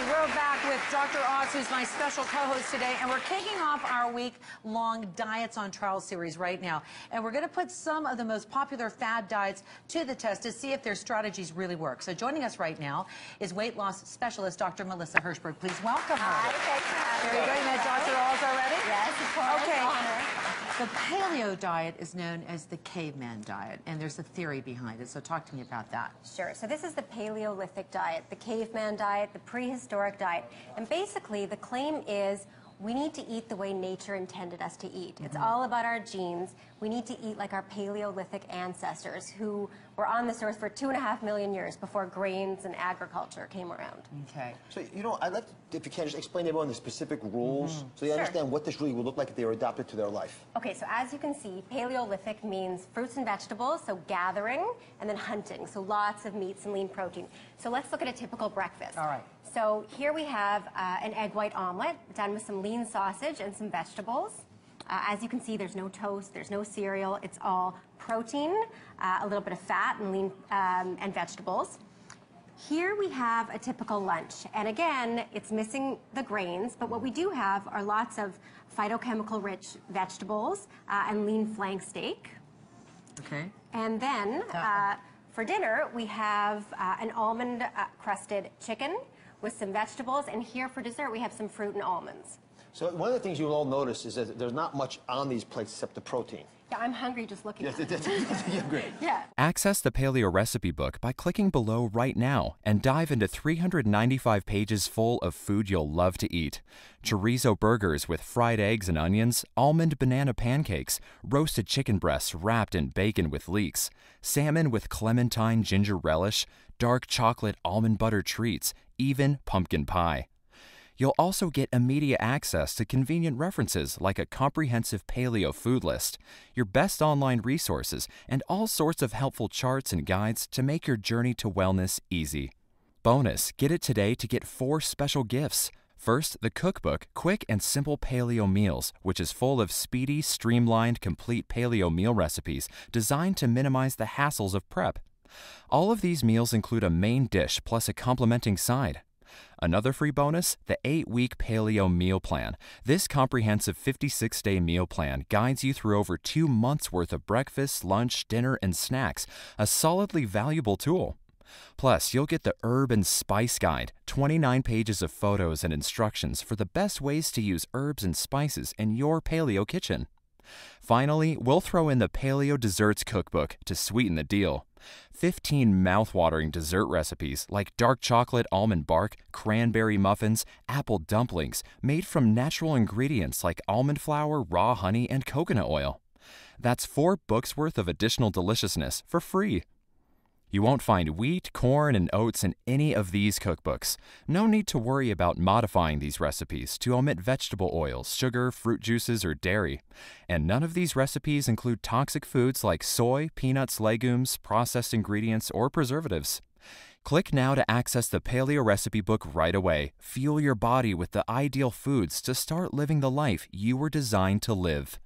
We're back with Dr. Oz, who's my special co-host today, and we're kicking off our week-long Diets on Trial series right now. And we're going to put some of the most popular fad diets to the test to see if their strategies really work. So joining us right now is weight loss specialist Dr. Melissa Hirschberg. Please welcome her. Hi, thanks for having me. There you go. You met Dr. Oz already? Yes, of course. Okay. Honor. The paleo diet is known as the caveman diet, and there's a theory behind it. So talk to me about that. Sure. So this is the Paleolithic diet, the caveman diet, the prehistoric diet. And basically, the claim is we need to eat the way nature intended us to eat. It's all about our genes. We need to eat like our Paleolithic ancestors who were on this earth for 2.5 million years before grains and agriculture came around. Okay. So, you know, I'd like to, if you can, just explain to everyone the specific rules so they Sure. understand what this really would look like if they were adopted to their life. Okay, so as you can see, Paleolithic means fruits and vegetables, so gathering, and then hunting, so lots of meats and lean protein. So let's look at a typical breakfast. All right. So here we have an egg white omelet done with some lean sausage and some vegetables. As you can see, there's no toast, there's no cereal. It's all protein, a little bit of fat and lean and vegetables. Here we have a typical lunch, and again, it's missing the grains, but what we do have are lots of phytochemical-rich vegetables and lean flank steak. Okay. And then for dinner, we have an almond-crusted chicken with some vegetables, and here for dessert, we have some fruit and almonds. So one of the things you'll all notice is that there's not much on these plates except the protein. Yeah, I'm hungry just looking at it. Yeah, great. Yeah. Access the Paleo Recipe Book by clicking below right now and dive into 395 pages full of food you'll love to eat. Chorizo burgers with fried eggs and onions, almond banana pancakes, roasted chicken breasts wrapped in bacon with leeks, salmon with clementine ginger relish, dark chocolate almond butter treats, even pumpkin pie. You'll also get immediate access to convenient references like a comprehensive paleo food list, your best online resources, and all sorts of helpful charts and guides to make your journey to wellness easy. Bonus, get it today to get 4 special gifts. First, the cookbook, Quick and Simple Paleo Meals, which is full of speedy, streamlined, complete paleo meal recipes designed to minimize the hassles of prep. All of these meals include a main dish plus a complementing side. Another free bonus, the 8-week Paleo Meal Plan. This comprehensive 56-day meal plan guides you through over 2 months' worth of breakfast, lunch, dinner, and snacks, a solidly valuable tool. Plus, you'll get the Herb and Spice Guide, 29 pages of photos and instructions for the best ways to use herbs and spices in your paleo kitchen. Finally, we'll throw in the Paleo Desserts Cookbook to sweeten the deal. 15 mouth-watering dessert recipes like dark chocolate almond bark, cranberry muffins, apple dumplings made from natural ingredients like almond flour, raw honey, and coconut oil. That's 4 books worth of additional deliciousness for free. You won't find wheat, corn, and oats in any of these cookbooks. No need to worry about modifying these recipes to omit vegetable oils, sugar, fruit juices, or dairy. And none of these recipes include toxic foods like soy, peanuts, legumes, processed ingredients, or preservatives. Click now to access the Paleo Recipe Book right away. Fuel your body with the ideal foods to start living the life you were designed to live.